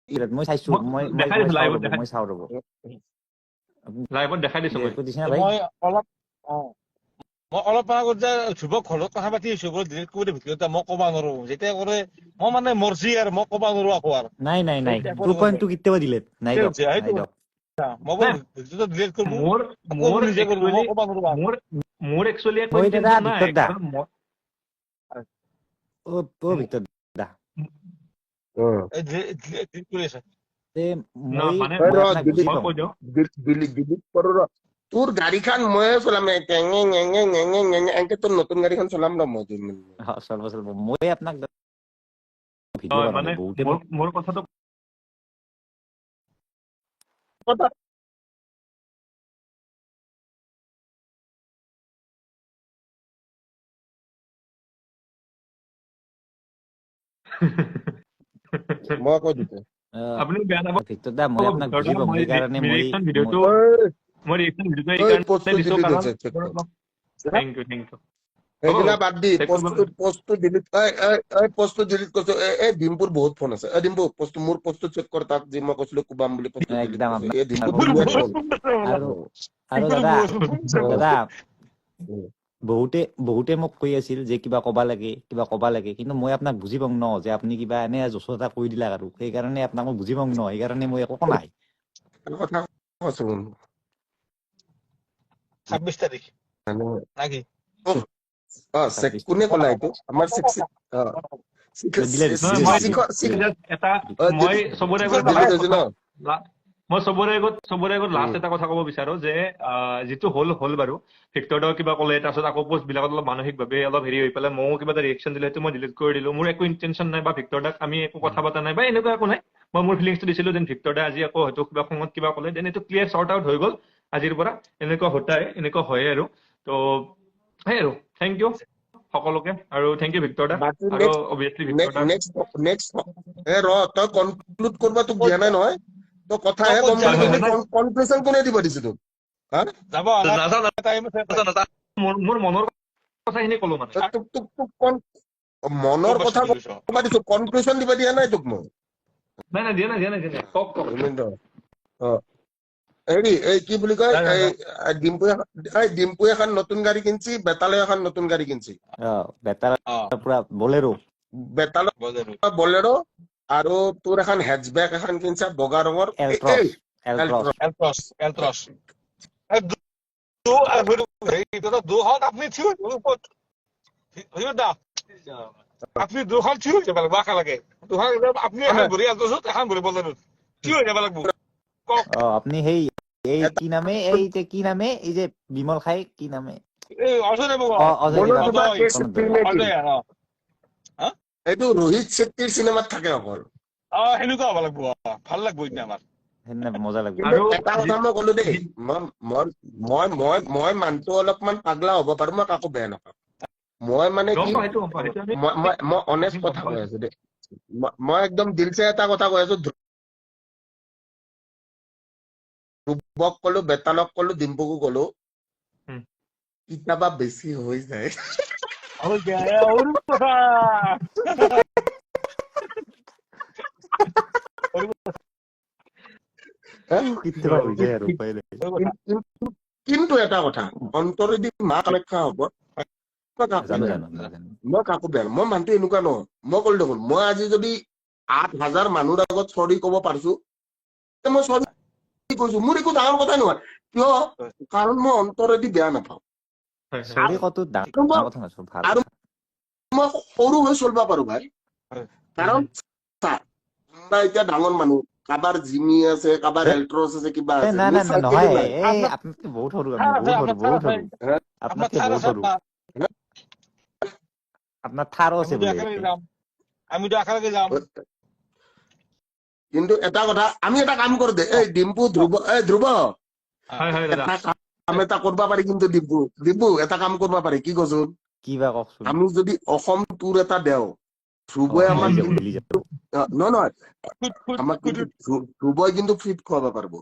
মই চাইছো মই দেখাই দিছো লাইভত মই চাও ৰব লাইভত দেখাই দিছো মই দিছে না ভাই মই অলপ আগত যে ধ্ৰুৱক ঘৰত কথা পাতি আছো বোলে ডিলিট কৰি ভিডিঅ'টা মই ক'ব নোৱাৰো যেতিয়া কৰে মই মানে মৰজি আৰু মই ক'ব নোৱাৰো আকৌ আৰু নাই 2.2 কেতিয়াবা দিলে নাই দিয়ক মই বোলে ভিডিঅ'টা ডিলিট কৰিব মোৰ আকৌ মোৰ নিজে কৰিব মই ক'ব নোৱাৰো মোৰ একচুয়ালি একো মই দাদা ইন্টেনশন নাই ভিতৰ দা কাৰণ ও ভিতৰ দা ডিলিট কৰি আছে মই মানে মই মই আপোনাক বুজি পাওঁ কৈ দিওঁ ডিলিট কৰো ৰ তোৰ গাড়ীখন ময়ে চলাম এনেকে তোৰ নতুন গাড়ীখন চলাম ৰ মই চলব মই আপোনাক ভিডিঅ' বনালো মানে বহুতে মোৰ কথাটো মই কৈ দিছো আপুনি বেয়া নাপাব ভিতৰ দা মই আপোনাক বুজি পাওঁ মই এই কাৰণে মই ৰিয়েকচন ভিডিঅ'টো মই ৰিয়েকচন ভিডিঅ'টো এই পোষ্টটো কাৰণে দিছো ডিলিট কাৰণ হৈছে থ্যাংক ইউ সেইগিলা বাদ দি check পোষ্টটো ডিলিট পোষ্টটো ডিলিট কৰিছো এই ডিম্পুৰ বহুত ফোন আছে ডিম্পু মোৰ পোষ্টটো চেক কৰ তাক যি মই কৈছিলো কুবাম বুলি পোষ্টটো ডিলিট একদম কৰিছো এই ডিম্পু আৰু দাদা বহুতে মোক কৈ আছিল যে কিবা কবা লাগে কিন্তু মই আপোনাক বুজি পাওঁ ন যে আপুনি কিবা এনে জচতা কৈ দিলাক আৰু সেইকাৰণে আপোনাক মই বুজি পাওঁ ন সেইকাৰণে মই একো নাই কথা কৈছো 26 তাৰিখ নাকি কোনে ক'লা এইটো আমাৰ মই চবৰে আগত লাষ্ট এটা কথা ক'ব বিচাৰো যে যিটো হ'ল বাৰু ভিক্টৰ দাও কিবা ক'লে তাৰপিছত আকৌ পোষ্ট বিলাকত অলপ মানসিকভাৱে অলপ হেৰি হৈ পেলাই ময়ো কিবা এটা ৰিয়েকশ্যন দিলে সেইটো মই ডিলিট কৰি দিলো মোৰ একো ইন্টেনশন নাই বা ভিক্টৰ দাক আমি একো কথা পতা নাই বা এনেকুৱা একো নাই মই মোৰ ফিলিংছটো দিছিলো যেন ভিক্টৰ দা আজি আকৌ হয়তো কিবা খঙত কিবা ক'লে দেন এইটো ক্লিয়াৰ চৰ্ট আউট হৈ গ'ল আজিৰ পৰা এনেকুৱা হয় আৰু তো সেই আৰু থেংক ইউ সকলোকে আৰু থেংক ইউ ভিক্টৰ দা আৰু অবভিয়াছলি ভিক্টৰ দা নেক্সট তই কনক্লুড কৰিব তোক দিয়া নাই নহয় তই কথাহে গম কনক্লুজন কোনে দিব দিছে তোক যাব মোৰ মনৰ কথাখিনি ক'লো মানে মনৰ কথা কবা দিছো কনক্লুজন দিব দিয়া নাই তোক মই নাই দিয়া নাই কওক হেৰি এই কি বুলি কয় ডিম্পুৱে এখন নতুন গাড়ী কিনছি বেতালে এখন নতুন গাড়ী কিনছি পুৰা বলেৰো বলেৰো আৰু তোৰ এখন হেডছবেক এখন কিনছা বগা ৰঙৰ এলট্ৰছ আপনি আপনি দুখন ঠিক হৈ যাব লাগিব আশা লাগে আপনি এখন ভৰি এলট্ৰছত এখন ভৰি বলেৰোত ঠিক হৈ যাব লাগিব আপনি সেই এই কি নামে এই যে বিমল খাই কি নামে এইটো ৰোহিত শেট্টিৰ চিনেমাত থাকে অকল সেনেকুৱা হ'ব লাগিব ভাল লাগিব এতিয়া আমাৰ মজা লাগিব এটা কথা মই ক'লো দেই মই মানুহটো অলপমান পাগলা হ'ব পাৰো মই কাকো বেয়া নাপাওঁ মই মানে কি মই অনেষ্ট কথা কৈ আছো দেই মই একদম দিলছে এটা কথা কৈ আছো ধ্ৰুৱক ক'লো বেতালক ক'লো ডিম্পুকো ক'লো কেতিয়াবা বেছি হৈ যায় কিন্তু এটা কথা অন্তৰেদি মা কামাখ্যা হ'ব মই কাকো বেয়া মই মানুহটো এনেকুৱা নহয় মই ক'লো দেখোন মই আজি যদি 8,000 মানুহৰ আগত চৰি ক'ব পাৰিছো মই চৰি কৈছো মোৰ একো ডাঙৰ কথা নহয় কিয় কাৰণ মই অন্তৰেদি বেয়া নাপাওঁ আৰু মই সৰু হৈ চলিব পাৰো ভাই কাৰণ এতিয়া ডাঙৰ মানুহ কাবাৰ জিমি আছে কাবাৰ এলট্ৰছ আছে কিবা আছে আপনার থারও আছে আমিতো আশালৈকে যাম কিন্তু এটা কথা আমি এটা কাম কৰো দে এই ডিম্পু ধ্ৰুৱ কাম এটা কৰিব পাৰি কিন্তু ডিম্পু এটা কাম কৰিব পাৰি কি কৈছো কিবা কওকচোন আমি যদি অসম টুৰ এটা দেও ধ্ৰুৱই আমাক নহয় আমাক কিন্তু ধ্ৰুৱই কিন্তু ফ্ৰীত খুৱাব পাৰিব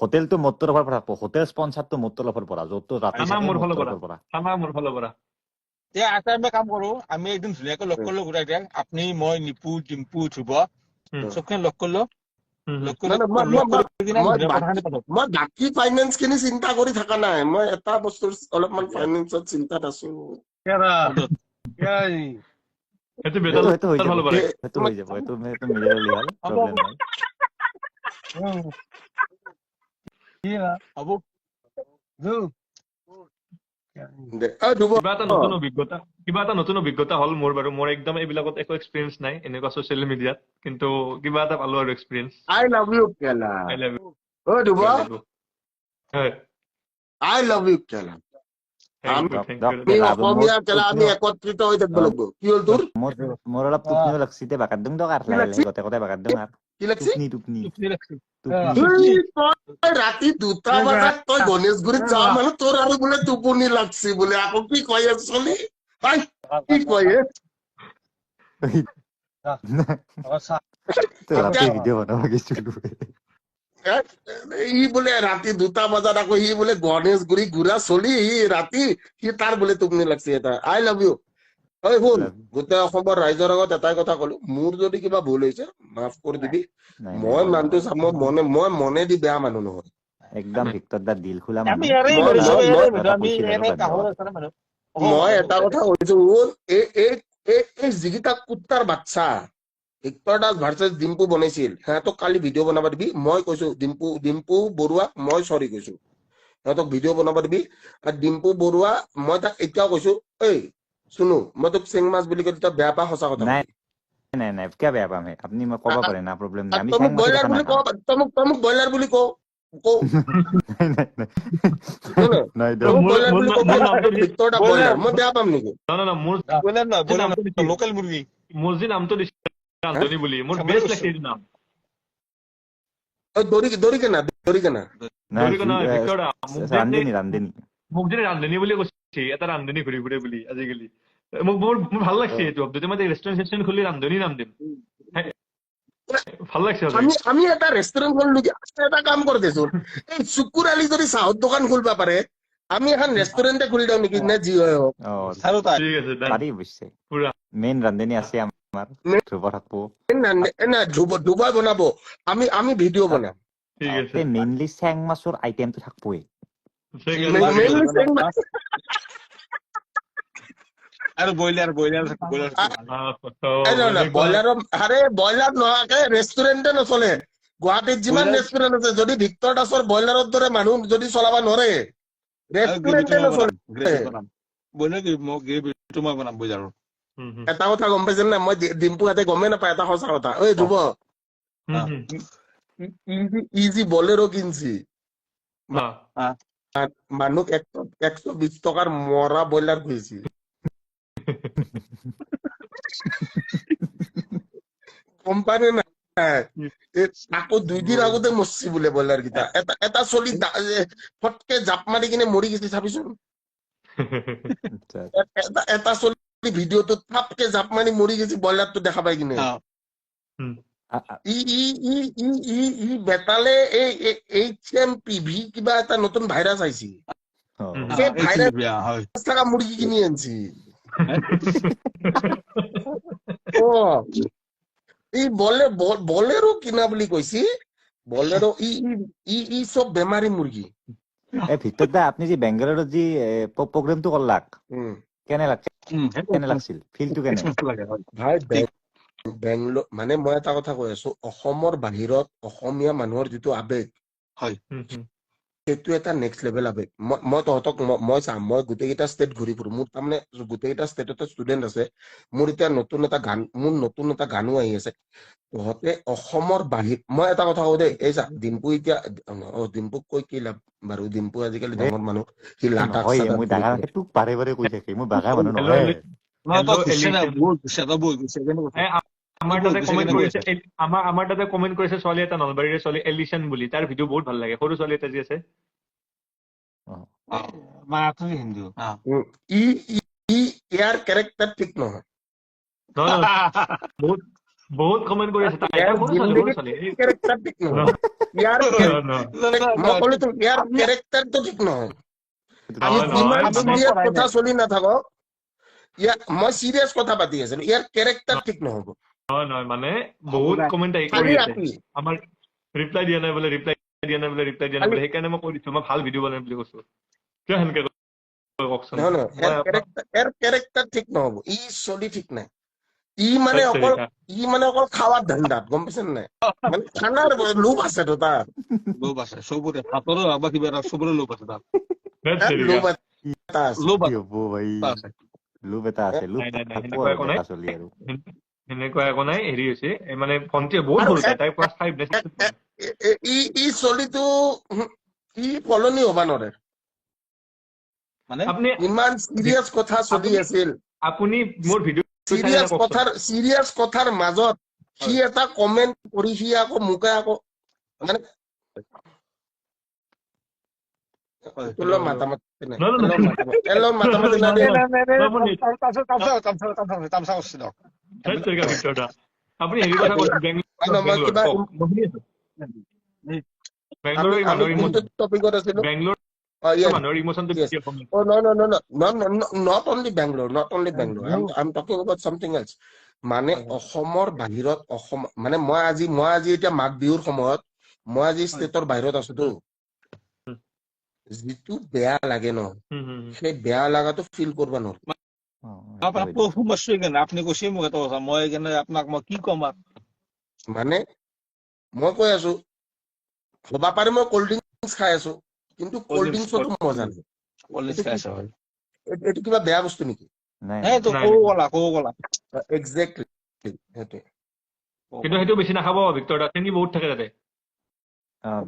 হোটেলটো মোৰ তৰফৰ পৰা হোটেল স্পন্সৰটো মোৰ তৰফৰ পৰা য'ত ৰাতি মোৰ ফালৰ পৰা তে এটা আমি কাম কৰো, আমি একদিন ধুনীয়াকৈ লগ কৰিলো গোটাই দিয়াক, আপুনি মই নিপু ডিম্পু ধ্ৰুৱ চবখিনি লগ কৰিলো, লগ কৰি কিনে মই ধুনীয়া কথাখিনি পাতো। বাকী ফাইনেন্স খিনি চিন্তা কৰি থকা নাই, মই এটা বস্তুৰ অলপমান ফাইনেন্সত চিন্তাত আছো। সেইটো সেইটো বেটাৰ সেইটো হৈ যাব ভাল পাৰে। সেইটো হৈ যাব, এইটো মিলাই ল'লি হ'ল, প্ৰব্লেম নাই। হ'ব কিবা এটা নতুন অভিজ্ঞতা হ'ল মোৰ বাৰু। মোৰ একদম এইবিলাকত একো এক্সপিৰিয়েঞ্চ নাই এনেকুৱা ছচিয়েল মিডিয়াত, কিন্তু কিবা এটা পালো আৰু এক্সপিৰিয়েঞ্চ। আই লাভ ইউ কেলা। I love you. অ ধ্ৰুৱ, হয়, আই লাভ ইউ কেলা। থেংক ইউ আমি অসমীয়া কেলা, আমি একত্ৰিত হৈ থাকিব লাগিব। কি হ'ল তোৰ? মোৰ অলপ টোপনিও লাগছি, তে বাগাত দিম দক আৰু কি লাহে লাগছি? লাহে গোটেই গোটেই বাগাত দিম আৰু কি লাগছি? টোপনি লাগছি। এই তই ৰাতি 2টা বজাত তই গণেশগুৰিত যোৱা মানুহ, তোৰ আৰু বোলে টোপনি লাগছি বোলে, আকৌ কি কয় চলি? কি কয়? ৰাতি ভিডিঅ' বনাব গৈছিলো। ই বোলে ৰাতি 2টা বজাত আকৌ সি বোলে গণেশগুৰি ঘূৰা চলি, সি ৰাতি সি তাৰ বোলে টোপনি লাগছে। এটা আই লাভ ইউ। ঐ শুন, গোটেই অসমৰ ৰাইজৰ আগত এটাই কথা কলো, মোৰ যদি কিবা ভুল হৈছে মাফ কৰি দিবি। মই মানুহটো চাম, মই মনেদি বেয়া মানুহ নহয়। একদম ভিক্টৰ দা দিল খোলা আমি মানুহ। এৰে মই- চবে মই- এৰে এটা আমি কৈছিল আৰু এনে বাদ কাহৰ দিয়ক। আছে মানুহ। মই এটা কথা কৈছো, এই যিকেইটা কুত্তাৰ বাচ্চা ভিক্টৰ দাস ভাৰ্চেছ ডিম্পু বনাইছিল, সিহঁতক কালি ভিডিঅ' বনাব দিবি। মই কৈছো ডিম্পু বৰুৱাক মই চৰি কৈছো, সিহঁতক ভিডিঅ' বনাব দিবি। আৰু ডিম্পু বৰুৱা, মই তাক এতিয়াও কৈছো, এই শুনো, মই তোক চেং মাছ বুলি কৈ তই বেয়া পা, সঁচা কথা নাই কবি। নাই নাই, কিয় বেয়া পাম? আপুনি মোক ক'ব পাৰে না, প্ৰব্লেম নাই। আমি তই চেং মোক মাছি ব্ৰইলাৰ দেখা বুলি নাখাম। কওঁ, তই মোক ব্ৰইলাৰ বুলি কওঁ। নাই নাই নাই নাই তই দিয়ক। মোক ব্ৰইলাৰ বুলি কওঁ, মোৰ নামটো ভিক্টৰ দা ব্ৰইলাৰ, মই বেয়া পাম নেকি? মোৰ নামটো দিছিল, লোকেল মুৰ্গী। মোৰ যি নামটো দিছিল ৰান্ধনী বুলি, মোৰ খাবলৈ বেষ্ট কৈছো। লাগিছে এইটো নাম। দৌৰি কেনা নাই ভিক্টৰ দা, ৰান্ধনী ৰান্ধনী। মোক যদি ৰান্ধনী বুলি কৈছে, এটা ৰান্ধনী ঘূৰি ফুৰে বুলি আজিকালি, মোৰ ভাল লাগছে এইটো শব্দ। মই ৰেষ্টুৰেণ্ট খুলি ৰান্ধনী নাম দিম, ভাল লাগছে। আমি এটা ৰেষ্টুৰেণ্ট খুলিলো নেকি? এটা কাম কৰি দেচোন, এই চুকুৰ আলি যদি চাহৰ দোকান খুলিব পাৰে, আমি এখন ৰেষ্টুৰেণ্টে খুলি দিওঁ নেকি? নে যি হয় হওক। ঠিক আছে, পাৰি অৱশ্যে। পুৰা মেইন ৰান্ধনী আছে আমাৰ, ধ্ৰুৱ থাকব। ডুবাই বনাব, আমি ভিডিঅ' বনাম। ঠিক আছে। মেইনলি চেং মাছৰ আইটেমটো থাকবই। Mainly চেং মাছ। আৰু ব্ৰইলাৰ ব্ৰইলাৰ নোহোৱাকে ৰেষ্টুৰেণ্টে নচলে। গুৱাহাটীত যিমান ৰেষ্টুৰেণ্ট আছে, যদি ভিক্টৰ দাসৰ ব্ৰইলাৰৰ দৰে মানুহ যদি চলাব নোৱাৰে, ৰেষ্টুৰেণ্টে নচলে। এটা কথা গম পাইছে নাই? মই ডিম্পু হাতে গমেই নাপায়, এটা সঁচা কথা। ঐ ধ্ৰুৱ, ইজি বলেৰো কিনছি, মানুহ 120 টকাৰ মৰা ব্ৰইলাৰ খুৱাইছি। কোম্পানী নাই, আকৌ 2 দিন আগতে মৰছি বোলে ব্ৰইলাৰ কেইটা। এটা চলি ফটকে জাপ মাৰি কিনে মৰি গেছি, চাবিচোন। এটা চলি ভিডিঅ'টো থাপকে জাপ মাৰি মৰি গেছি, ব্ৰইলাৰটো দেখা পাই কিনে। ই বেতালে এই HMPV কিবা এটা নতুন ভাইৰাছ আহিছে, সেই ভাইৰাছ থকা মুৰ্গী কিনি আনছি। এই বলেৰো কিনা বুলি কৈছি। বলেৰো ই চব বেমাৰী মুৰ্গী। ভিক্টৰ দা, আপনি যি বেংগালুৰুত যি প্ৰগ্ৰেমটো কৰলাক, কেনে লাগছিল? ফিলটো কেনে? ভাই বেংগলোৰ মানে, মই এটা কথা কৈ আছো, অসমৰ বাহিৰত অসমীয়া মানুহৰ যিটো আবেগ, সেইটো এটা নেক্সট লেভেল আবেগ। মই তহঁতক মই চাম, মই গোটেইকেইটা ষ্টেট ঘূৰি ফুৰো। মোৰ তাৰমানে গোটেইকেইটা ষ্টেটতে ষ্টুডেন্ট আছে। মোৰ এতিয়া নতুন এটা গানো আহি আছে। তহঁতে অসমৰ বাহিৰত, মই এটা কথা কওঁ দেই, এই চা, ডিম্পু এতিয়া ডিম্পুক কৈ কি লাভ বাৰু? ডিম্পু আজিকালি ডাঙৰ মানুহ, সি লাডাখ নহয়, চাডাখ মই ঘূৰি ডাঙৰ ফুৰে। তোক বাৰে বাৰে কৈ থাকে, মই বাগা মানুহ নহয়। আমাৰ তাতে কমেন্ট কৰিছে ছোৱালী এটা, নলবাৰীৰে ছোৱালী এলিশন বুলি, তাৰ ভিডিঅ' বহুত ভাল লাগে। সৰু ছোৱালী এটা যি আছে, ইয়াৰ কেৰেক্টাৰ ঠিক নহয়। বহুত কমেন্ট কৰি আছে। সৰু ছোৱালী কেৰেক্টাৰ ঠিক নহয়। মই ক'লো তোক, ইয়াৰ কেৰেক্টাৰটো ঠিক নহয়। আমি যিমান কথা চলি নাথাকক, মই চিৰিয়াছ কথা পাতি আছিলো ইয়াৰ কেৰেক্টাৰ ঠিক নহব নহয় মানে বহুত কমেন্ট আহি কৰি খালি আছে ৰাতি আমাৰ ৰিপ্লাই দিয়া নাই বোলে সেইকাৰণে মই কৈ দিছো মই ভাল ভিডিঅ' বনাই বুলি কৈছো কিয় সেনেকে কওকচোন নহয় মই আপোনাক ইয়াৰ কেৰেক্টাৰ ঠিক নহব ই চলি ঠিক নাই ই মানে অকল খাৱাৰ ধান্দাত গম পাইছে নাই মানে খানাৰ লোভ আছেতো তাৰ লোভ আছে চবৰে ভাতৰো হওক বা কিবা এটা চবৰে লোভ আছে তাত লোভ এটা আছে লোভ কি হ'ব ভাই আছে লোভ এটা আছে লোভ নাই থাকব সেনেকুৱা আৰু একো নাই ডেকা চলি আৰু সেনেকুৱা একো নাই হেৰি হৈছে মানে ভণ্টিয়ে বহুত আৰু সৰু তাই ক্লাছ 5 ই চলিটো ই সলনি হবা নোৱাৰে মানে আপুনি ইমান চিৰিয়াছ কথা চলি আছিল আপুনি মোৰ ভিডিঅ' চাই না কওকচোন চিৰিয়াছ কথাৰ মাজত সি এটা কমেন্ট কৰি সি আকৌ মোকে আকৌ মানে মাতা মাতি নাই আপুনি হেৰি কথা কৈছে বেংগলোৰৰ মানুহৰ ইমোচন টপিকত আছিলো বেংগলোৰ মানুহৰ ইমোচনটো Yes. Oh, no. Not only Bangalore. I'm talking about something else. মানে অসমৰ বাহিৰত মানে মই আজি এতিয়া মাঘ বিহুৰ সময়ত মই আজি ষ্টেটৰ বাহিৰত আছোতো যিটো বেয়া লাগে ন সেই বেয়া লাগাটো ফিল কৰিব নোৱাৰো আপুনি কৈছে মোক এটা কথা মই আপোনাক মই কি কম মানে মই কৈ আছো হবা পাৰে মই কল্ড ড্ৰিংকছ খাই আছো কিন্তু কল্ড ড্ৰিংকছতো মজা নাই এইটো কিবা বেয়া বস্তু নেকি এক্সেক্টলি সেইটোৱে কিন্তু সেইটো বেছি নাখাব ভিক্টৰ দা চেনি বহুত থাকে তাতে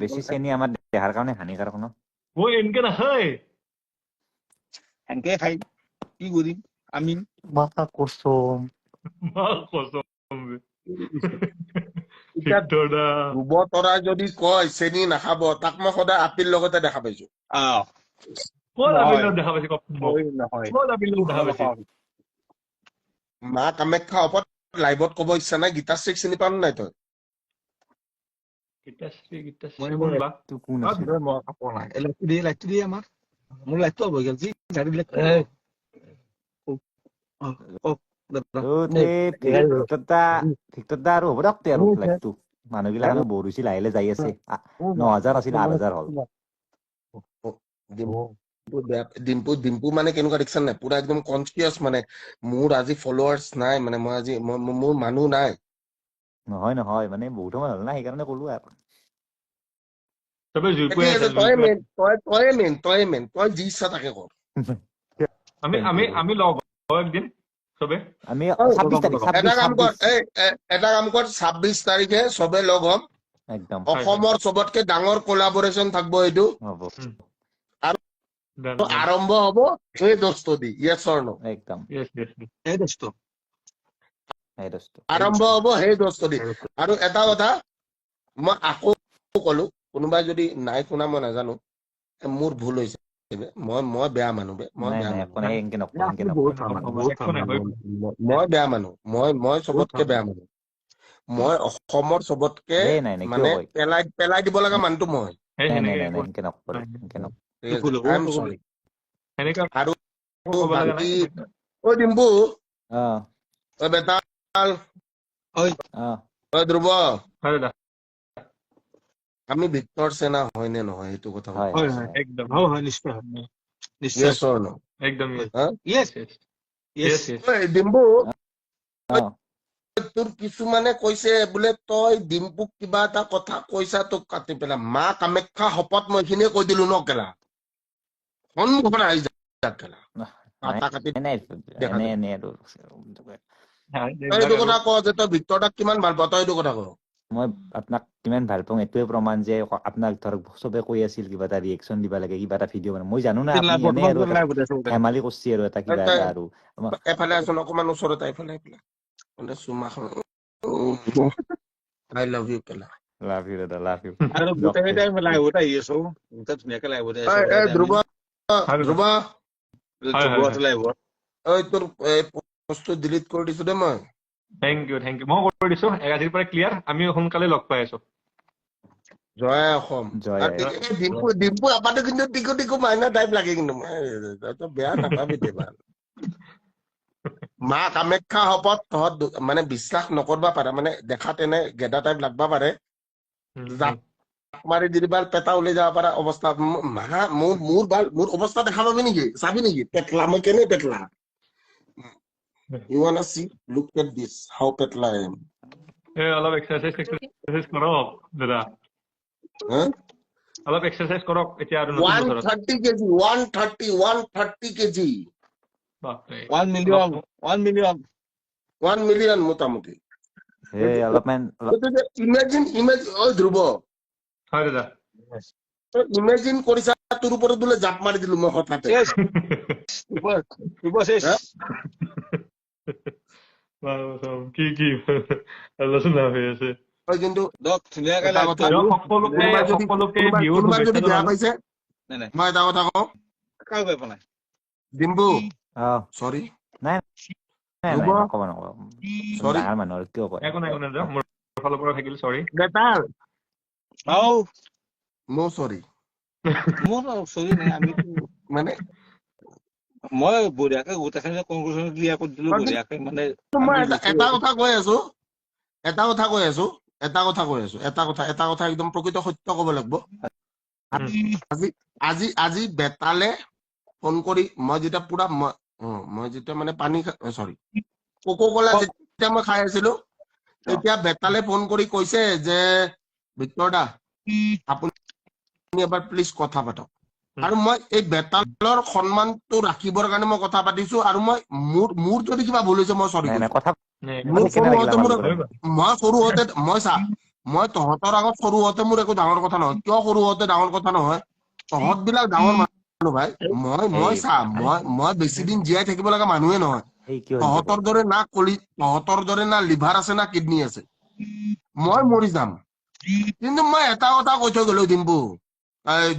বেছি চেনি আমাৰ দেহাৰ কাৰণে হানিকাৰক ন মই এনেকে নাখায় এনেকে খাই কি কৰিম আমি ভিক্টৰ দা ধ্ৰুৱ তৰাই যদি কয় চেনি নাখাব তাক মই সদায় আপীৰ লগতে দেখা পাইছো দেখা পাইছে দেখা পাইছে মা কামাখ্যা ওপৰত লাইভত ক'ব ইচ্ছা নাই গীতাশ্ৰীক চিনি পাম নাই তই কোন আছে আমাৰ মোৰ লাইটটো হ'ব গেল ভিক্টৰ দা আৰু হ'ব দিয়ক আৰু লাইফটো মানুহগিলাখানে বৰ হৈছিল আহিলে যাই আছে 9,000 আছিল 8,000 হ'ল ডিম্পু মানে কেনেকুৱা দেখিছা নাই পুৰা একদম কনচিয়াছ মানে মোৰ আজি ফলোৱাৰ্ছ নাই মানে মই আজি মোৰ মানুহ নাই নহয় মানে বহুত সময় হ'ল না সেইকাৰণে ক'লো আৰু তই যি ইচ্ছা তাকে কৰ আমি লগ একদিন চবে আমি 26 তাৰিখ এটা কাম কৰ 26 তাৰিখে চবে লগ হম একদম অসমৰ চবতকে ডাঙৰ কোলাবৰেচন থাকব এইটো হ'ব আৰম্ভ হব এই দস্ত দি ইয়েছ অৰ নো একদম আৰম্ভ হব সেই দস্ত দি আৰু এটা কথা মই আকৌ কলো কোনোবাই যদি নাই শুনা মই নাজানো মোৰ ভুল হৈছে মই বেয়া মানুহ মই চবতকে বেয়া মানুহ মই অসমৰ চবতকে মানে পেলাই দিব লগা মানুহটো মই আৰু বাকী ঐ ডিম্পু ঐ বেতাল ঐ ধ্ৰুৱ আমি ভিক্টৰ সেনা হয় নে নহয় এইটো কথা ডিম্পু তোৰ কিছুমানে কৈছে বোলে তই ডিম্পুক কিবা এটা কথা কৈছা তোক কাটি পেলাই মা কামাখ্যা শপত মই এইখিনিয়ে কৈ দিলো ন কেলা সন্মুখত আহি যাক কেলা এইটো কথা ক যে তই ভিক্টৰ দাক কিমান ভাল পাৱ তই এইটো কথা ক মই আপোনাক কিমান ভাল পাওঁ এইটোৱে প্ৰমাণ যে আপোনাক ধৰক চবে কৈ আছিল কিবা এটা ৰিয়েকশ্যন দিব লাগে কিবা এটা ভিডিঅ' বনাই মই জানো না আপুনি এনে আৰু ধেমালি কৰিছে আৰু এটা কিবা এটা আৰু এফালে আছো অকমান ওচৰত এইফালে চুমাখন I love you কেলা লাভ ইউ দাদা লাভ ইউ তোৰ পোষ্টটো ডিলিট কৰি দিছো দে মই থেংক ইউ মই কৰি দিছো আজিৰ পৰা ক্লিয়াৰ আমি সোনকালে লগ পাই আছো জয় অসম ডিম্পু আপাটো কিন্তু টিকু টিকু মাইনা টাইপ লাগে কিন্তু বেয়া নাপাবি দে ভাল মা কামাখ্যা শপত তহঁত মানে বিশ্বাস নকৰবা পাৰে মানে দেখাত এনে গেদা টাইপ লাগবা পাৰে জাপ মাৰি দিবাৰ পেটা ওলাই যাব পাৰা অৱস্থা মা মোৰ অৱস্থা দেখা পাবি নেকি চাবি নেকি পেটলা মই কেনে Petla you wanna see look at this how petla I am অলপ এক্সাৰচাইজ কৰক দাদা huh? অলপ এক্সাৰচাইজ কৰক এতিয়া আৰু নতুন বছৰত 130 kg 130 kg 1 million 1 million মোটামুটি অলপমান ইমেজিন ঐ ধ্ৰুৱ হয় দাদা ইমেজিন কৰিছা তোৰ ওপৰত বোলে জাপ মাৰি দিলো মই হঠাতে কি কি আলোচনা হৈ আছে কিন্তু সকলোকে যদি বেয়া পাইছে মই এটা কথা কওঁ ডিম্বু চৰি নাই নকব ডাঙৰ মানুহৰ কিয় কয় একো নাই মোৰ ফালৰ পৰা থাকিল চৰি বেটাৰ নো চৰি মানে মই বঢ়িয়াকে গোটেইখিনি কনক্লুজন ক্লিয়াৰ কৰি দিলো বঢ়িয়াকে মানে মই এটা কথা কৈ আছো এটা কথা একদম প্ৰকৃত সত্য ক'ব লাগিব আজি বেতালে ফোন কৰি মই যেতিয়া পুৰা মই যেতিয়া মানে পানী চৰি কোকো-কোলা যেতিয়া মই খাই আছিলো তেতিয়া বেতালে ফোন কৰি কৈছে যে ভিক্টৰ দা আপুনি এবাৰ প্লিজ কথা পাতক আৰু মই এই বেতালৰ সন্মানটো ৰাখিবৰ কাৰণে মই কথা পাতিছো আৰু মোৰ যদি কিবা ভুল হৈছে মই চৰি মই তহঁতৰ আগত সৰু হওঁতে মোৰ একো ডাঙৰ কথা নহয় কিয় সৰু হওঁতে ডাঙৰ কথা নহয় তহঁত বিলাক ডাঙৰ মানুহ ভাই মই বেছি দিন জীয়াই থাকিব লগা মানুহে নহয় তহঁতৰ দৰে না লিভাৰ আছে না কিডনী আছে মই মৰি যাম কিন্তু মই এটা কথা কৈ থৈ গলো ডিম্বু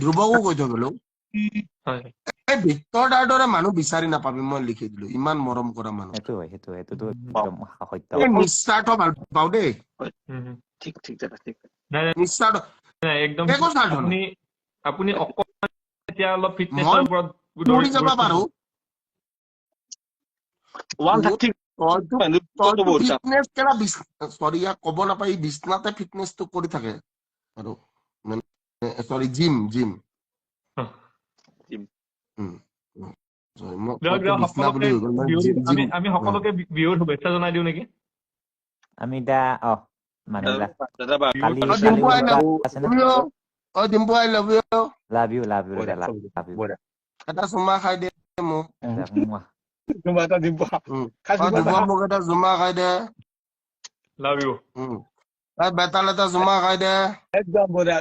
ধ্ৰুৱকো কৈ থৈ গলো এই ভিক্টৰ দাৰ দৰে মানুহ বিচাৰি নাপাবি মই লিখি দিলো ইমান মৰম কৰা মানুহ নিস্বাৰ্থ ভাল পাওঁ দেই নিস্বাৰ্থ আপুনি এতিয়া অলপ ফিটনেছৰ ওপৰত মৰি যাব পাৰো ক'ব নাপাই বিছনাতে ফিটনেছটো কৰি থাকে আৰু চৰি জিম আমি সকলোকে বিহুৰ শুভেচ্ছা জনাই দিওঁ নেকি আমি এতিয়া এটা চুমা খাই দে মোক এটা জুমা খাই দে লাভ ইউ বেতাল এটা জুমা খাই দে একদম বঢ়িয়া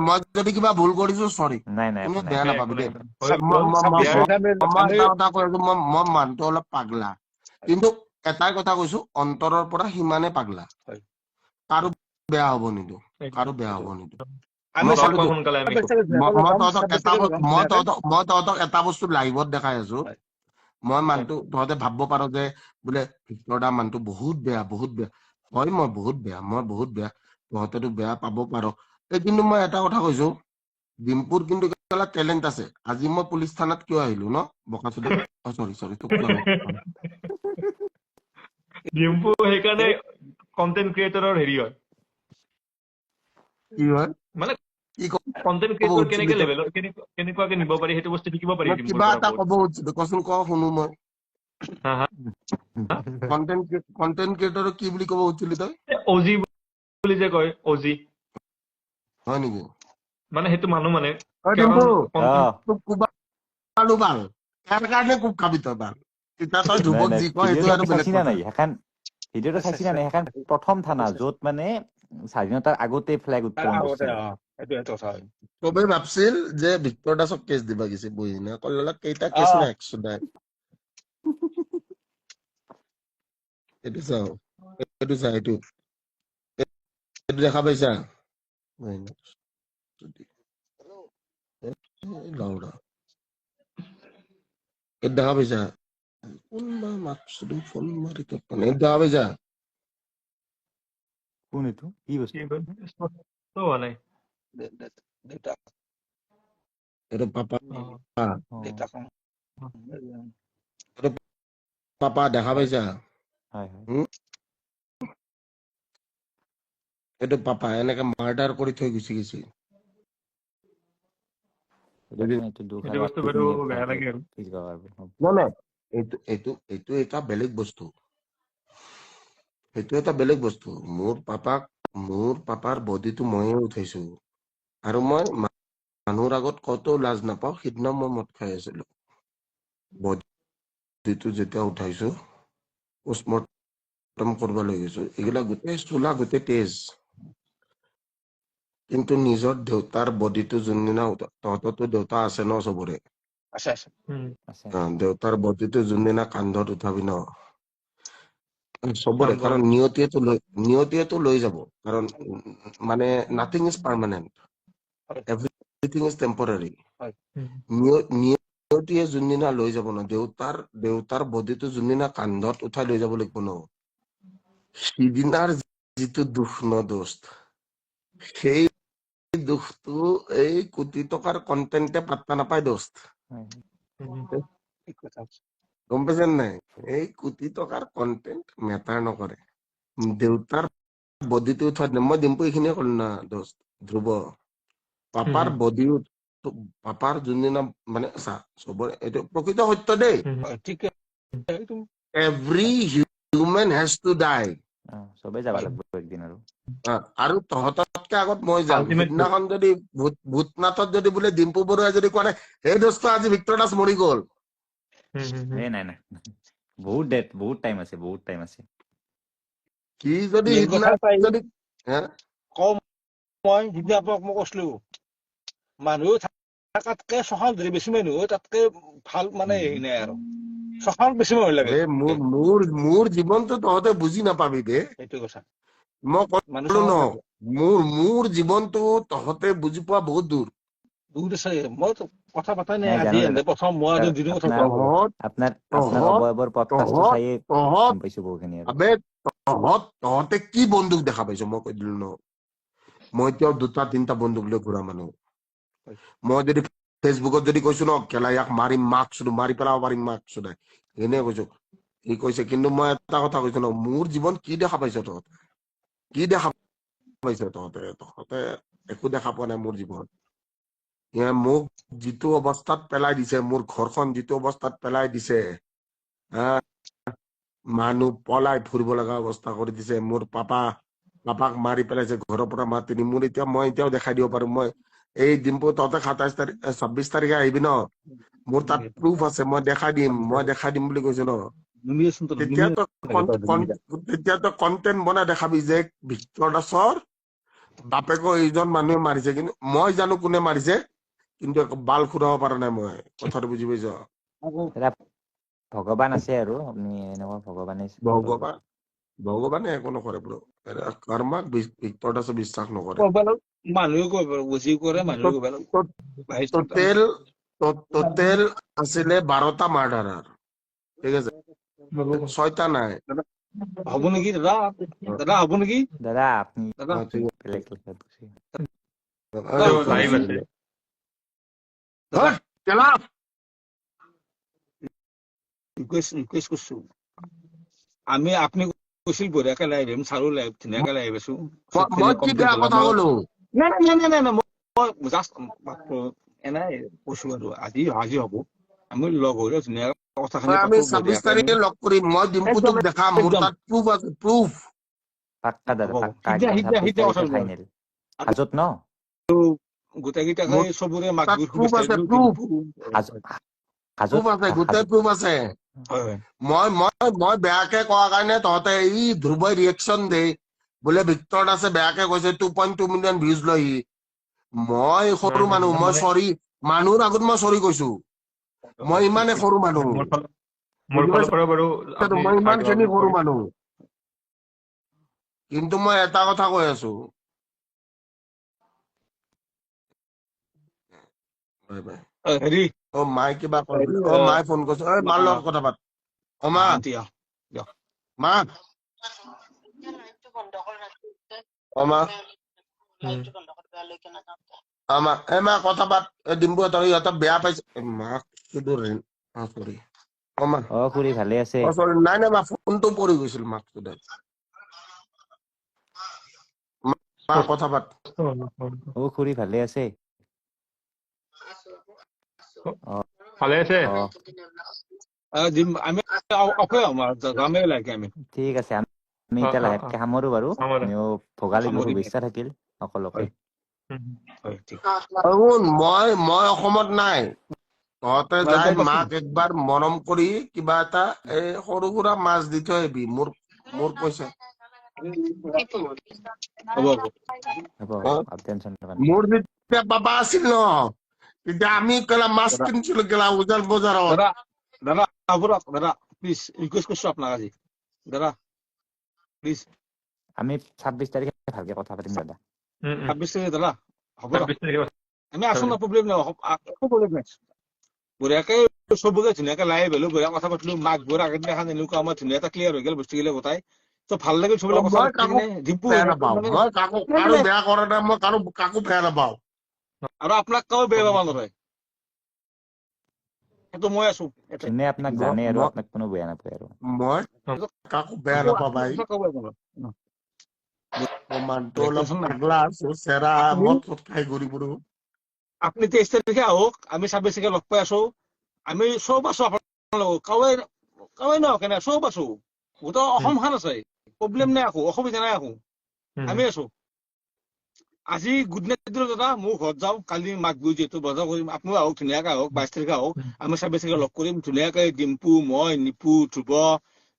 মই যদি কিবা ভুল কৰিছো চৰি তুমি বেয়া নাপাবি দেই মই মানুহটো অলপ পাগলা কিন্তু এটাই কথা কৈছো অন্তৰৰ পৰা সিমানে পাগলা কাৰো বেয়া হব নিদো মই তহঁতক এটা বস্তু লাইভত দেখাই আছো মই মানুহটো তহঁতে ভাবিব পাৰো যে বোলে ভিক্টৰ দা মানুহটো বহুত বেয়া হয় মই বহুত বেয়া তহঁতেতো বেয়া পাব পাৰো কিন্তু মই এটা কথা কৈছো ডিম্পুৰ কিন্তু টেলেণ্ট আছে আজি মই পুলিচ থানাত কিয় আহিলো ন বকাচুদা চৰি ডিম্পু সেইকাৰণে কন্টেন্ট ক্ৰিয়েটৰৰ হেৰি হয় কি হয় মানে কন্টেন্ট ক্ৰিয়েটৰ কেনেকে লেভেলৰ কেনেকুৱাকে নিব পাৰি সেইটো বস্তু শিকিব পাৰি কিবা এটা ক'ব খুজিছিলো কচোন ক শুনো মই কন্টেন্ট ক্ৰিয়েটৰ কি বুলি ক'ব খুজিছিলি তই অজি বুলি যে কয় অজি হয় নেকি মানে সেইটো মানুহ মানে খুব খাবি তই বাল তই ধ্ৰুৱক যি কয় সেইটো আৰু বেলেগ কথা ভিডিঅ'টো চাইছি না এখন প্ৰথম থানা য'ত মানে স্বাধীনতাৰ আগতে ফ্লেগ উত্তোলন কৰিছিল চবেই ভাবছিল যে ভিক্টৰ দাসক কেছ দিবা গৈছে বহি না কল্লা কেইটা কেছ না 100 নাই এইটো দেখা পাইছা লাউডা দেখা পাইছা কোনবা মাতছুদু ফোন মাৰি তপনে দেখা পাইছা কোন এইটো কি বস্তু হোৱা নাই এটা পাপা পাপা দেখা পাইছা হয় হয় এইটো পাপা এনেকে মাৰ্ডাৰ কৰি থৈ গুচি গৈছে এইটো দুখ এইটো আৰু বস্তু বাৰু আপুনি বেয়া ভালকে লাগে আৰু ফিল কৰিব পাৰিব নাই এইটো এটা বেলেগ বস্তু সেইটো এটা বেলেগ বস্তু মোৰ পাপাৰ বডিটো ময়ে উঠাইছো আৰু মই মানুহৰ আগত কত লাজ নাপাওঁ সিদিনা মই মদ খাই আছিলো বডিটো যেতিয়া উঠাইছো পোষ্টমৰ্টম কৰিব লৈ গৈছো এইগিলা গোটেই চোলা গোটেই তেজ কিন্তু নিজৰ দেউতাৰ বডিটো যোনদিনা তহঁততো দেউতা আছে ন চবৰে আছে আছে দেউতাৰ বডিটো যোনদিনা কান্ধত উঠাবি ন চবৰে কাম কাৰণ কৰিব। নিয়তিয়েতো লৈ যাব কাৰণ মানে nothing is permanent everything is temporary নিয়তিয়ে যোনদিনা লৈ যাব ন দেউতাৰ বডিটো যোনদিনা কান্ধত উঠাই লৈ যাব লাগিব ন সিদিনাৰ যিটো দুখ ন দোস্ত সেই দুখটো এই কোটি টকাৰ কন্টেন্টে পাত্তা নাপায় দোস্ত গম পাইছেন নাই এই কোটি টকাৰ কন্টেন্ট মেটাৰ নকৰে দেউতাৰ বডিটো উঠাই মই ডিম্পু এইখিনিয়ে কলো না দোস্ত ধ্ৰুৱ পাপাৰ বডি পাপাৰ যোনদিনা মানে চা চবৰে এইটো প্ৰকৃত সত্য দেই every human has to die চবেই যাব লাগিব একদিন আৰু তহঁততকে আগত মই যাম Ultimate truth. সিদিনাখন যদি ভূতনাথত যদি বোলে ডিম্পু বৰুৱাই যদি কোৱা নাই সেই দোস্ত আজি ভিক্টৰ দাস মৰি গল নাই বহুত টাইম আছে কি যদি সিদিনা যদি কম মই সিদিনা আপোনাক মই কৈছিলো মানুহ থাকাতকে চখাল ধৰি বেছি মানুহ তাতকে ভাল মানে হেৰি নাই আৰু চখাল বেছি মানুহ লাগে মোৰ জীৱনটো তহঁতে বুজি নাপাবি দে সেইটো কথা মই মানুহ কলো ন চখাল লাগে মোৰ জীৱনটো তহঁতে বুজি পোৱা বহুত দূৰ বহুত আছে মই কথা পাতাই নাই নাই আজি জানো এনে প্ৰথম মই আজি দুদিন কথা আপোনাৰ কোৱা আপোনাৰ তহঁত অবয়বৰ পডকাষ্টটো চাইয়ে গম পাইছো বহুখিনি আৰু তহঁতে কি বন্দুক দেখা পাইছ মই কৈ দিলো ন মই এতিয়াও 2-3টা বন্দুক লৈ ঘূৰা মানুহ মই যদি ফেচবুকত যদি কৈছো ন কেলা ইয়াক মাৰিম মাৰি পেলাব পাৰিম নাই এনে কৈছো সি কৈছে কিন্তু মই এটা কথা কৈছো ন মোৰ জীৱন কি দেখা পাইছ তহঁতে কি দেখা পাইছ তহঁতে একো দেখা পোৱা নাই মোৰ জীৱন মোক যিটো অৱস্থাত পেলাই দিছে মোৰ ঘৰখন যিটো অৱস্থাত পেলাই দিছে মানুহ পলাই ফুৰিব লগা অৱস্থা কৰি দিছে মোৰ পাপাক মাৰি পেলাইছে ঘৰৰ পৰা মাতি নি মোৰ মই এতিয়াও দেখাই দিব পাৰো মই এই ডিম্পু তহঁতে 26 তাৰিখে আহিবি ন মোৰ তাত প্ৰুফ আছে মই দেখাই দিম বুলি কৈছো ন তেতিয়াতো কন্টেন্ট বনাই দেখাবি যে ভিক্টৰ দাসৰ বাপেকৰ এইজন মানুহে মাৰিছে কিন্তু মই জানো কোনে মাৰিছে কিন্তু বাল খুৰাব পৰা নাই মই কথাটো বুজি পাইছ ভগৱান আছে আৰু আপুনি এনেকুৱা ভগৱানে একো নকৰে ব্ৰ কৰ্মাক ভিক্টৰ দাসে বিশ্বাস নকৰে মানুহে বুজি কৰে মানুহে টোটেল আছিলে 12টা মাৰ্ডাৰাৰ ঠিক আছে 6টা নাই হব নেকি দাদা হব নেকি দাদা আপনি ঠিক বেলেগ লাইভ আছে ৰিকুৱেষ্ট কৰিছো আমি আপুনি কৈছিল বঢ়িয়াকে লাইভ আহিম চাৰো লাইভ ধুনীয়াকে লাইভ আছো মই কি বেয়া কথা কলো নাই মই জাষ্ট এনাই কৈছো আৰু আজি হব আমি লগ হৈ ধুনীয়াকে কথাখিনি আমি 26 তাৰিখে লগ কৰিম মই ডিম্পুটোক দেখাম মোৰ তাত প্ৰুফ আছে প্ৰুফ পাক্কা দাদা পাক্কা সিদিনা 26 তাৰিখে ফাইনেল হাজত ন গোটেইকেইটাকে চবৰে মাঘ বিহুৰ প্ৰুফ শুভেচ্ছা আছে দিলো প্ৰুফ হাজত আছে গোটেই প্ৰুফ আছে মই বেয়াকে কোৱা কাৰণে তহঁতে এই ধ্ৰুৱই ৰিয়েকশ্যন দে বোলে ভিক্টৰ দাসে বেয়াকে কৈছে 2.2 মিলিয়ন ভিউজ লৈ মই সৰু মানুহ মই চৰি মানুহৰ আগত মই চৰি কৈছো মই ইমানে সৰু মানুহ মোৰ ফালৰ পৰা বাৰু মই ইমানখিনি সৰু মানুহ কিন্তু মই এটা কথা কৈ আছো হেৰি মায়ে কিবা মায়ে ফোন কৰিছে মাৰ লগত কথা পাত মা মা কথা পাত ডিম্বু ইহঁতক বেয়া পাইছে মাক সৰি অকমান খুৰী ভালে আছে সৰি নাই নাই মা ফোনটো পৰি গৈছিল মাকটো দে মা কথা পাত খুৰী ভালে আছে ভালে আছে আমি যামেই লাগে আমি ঠিক আছে আমি এতিয়া লাহেকে সামৰো বাৰু আমিও ভোগালী বিহুৰ শুভেচ্ছা থাকিল সকলোকে মই অসমত নাই তহঁতে যাই মাক একবাৰ মৰম কৰি কিবা এটা এই সৰু সুৰা মাছ দি থৈ আহিবি মোৰ পইচা মোৰ যেতিয়া বাবা আছিল ন তেতিয়া আমি কেলা মাছ কিনিছিলো কেলা উজাল বজাৰত দাদা দাদা প্লিজ ৰিকুৱেষ্ট কৰিছো আপোনাক আজি দাদা প্লিজ আমি 26 তাৰিখে ভালকে কথা পাতিম দাদা 26 তাৰিখে দাদা হ'ব আমি আছো না প্ৰব্লেম নাই একো প্ৰব্লেম নাই বঢ়িয়াকে চবকে ধুনীয়াকে লাই বেলো বঢ়িয়া কথা পাতিলো মাঘ বিহুৰ আগদিনাখন এনেকুৱা আমাৰ ধুনীয়া এটা ক্লিয়াৰ হৈ গ'ল বস্তুগিলা গোটাই তো ভাল লাগিল চববিলাক কথা পাতি ডিম্পু বেয়া নাপাওঁ মই কাকো বেয়া কৰা নাই মই কাকো বেয়া নাপাওঁ আৰু আপোনাক কাও বেয়া পাব নোৱাৰে সেইটো মই আছো যোনে আপোনাক জানে আৰু আপোনাক কোনো বেয়া নাপায় আৰু মই কাকো বেয়া নাপাওঁ ভাই আপুনি 23 তাৰিখে আহক আমি 26 তাৰিখে লগ পাই আছো আমি চব আছো আপোনাৰ লগত কাৱাই নহওক কেনে চব আছো গোটেই অসমখন আছে প্ৰব্লেম নাই একো অসুবিধা নাই একো আমি আছো আজি গুড নাইট দিলো দাদা মোৰ ঘৰত যাওঁ কালি মাঘ বিহু যিহেতু বজাৰ কৰিম আপুনিও আহক ধুনীয়াকে আহক 22 তাৰিখে আহক আমি 26 তাৰিখে লগ কৰিম ধুনীয়াকে ডিম্পু মই নিপু ধ্ৰুৱ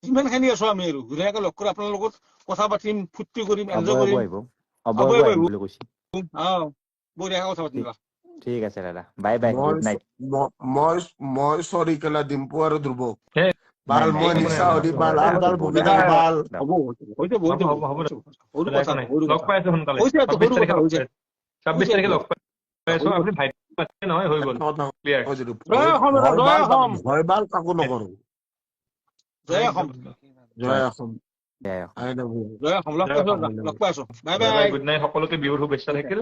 যিমানখিনি আছো আমি আৰু ধুনীয়াকে লগ কৰি আপোনাৰ লগত কথা পাতিম ফূৰ্তি কৰিম এনজয় কৰিম বঢ়িয়াকে কথা পাতিম ঠিক আছে দাদা বাই বাই গুড নাইট মই চৰি কেলা ডিম্পু আৰু ধ্ৰুৱ বাল মই নিচা হৰি বাল আলদাল বগিদাল বাল লগ পাই আছো সোনকালে 26 তাৰিখে লগ পাই আছো আপুনি ভাইটি নহয় হৈ গ'ল ক্লিয়াৰ ভয় বাল কাকো নকৰো জয় অসম জয় অসম জয় অসম লগ পাই আছো বাই বাই গুড নাইট সকলোকে বিহুৰ শুভেচ্ছা থাকিল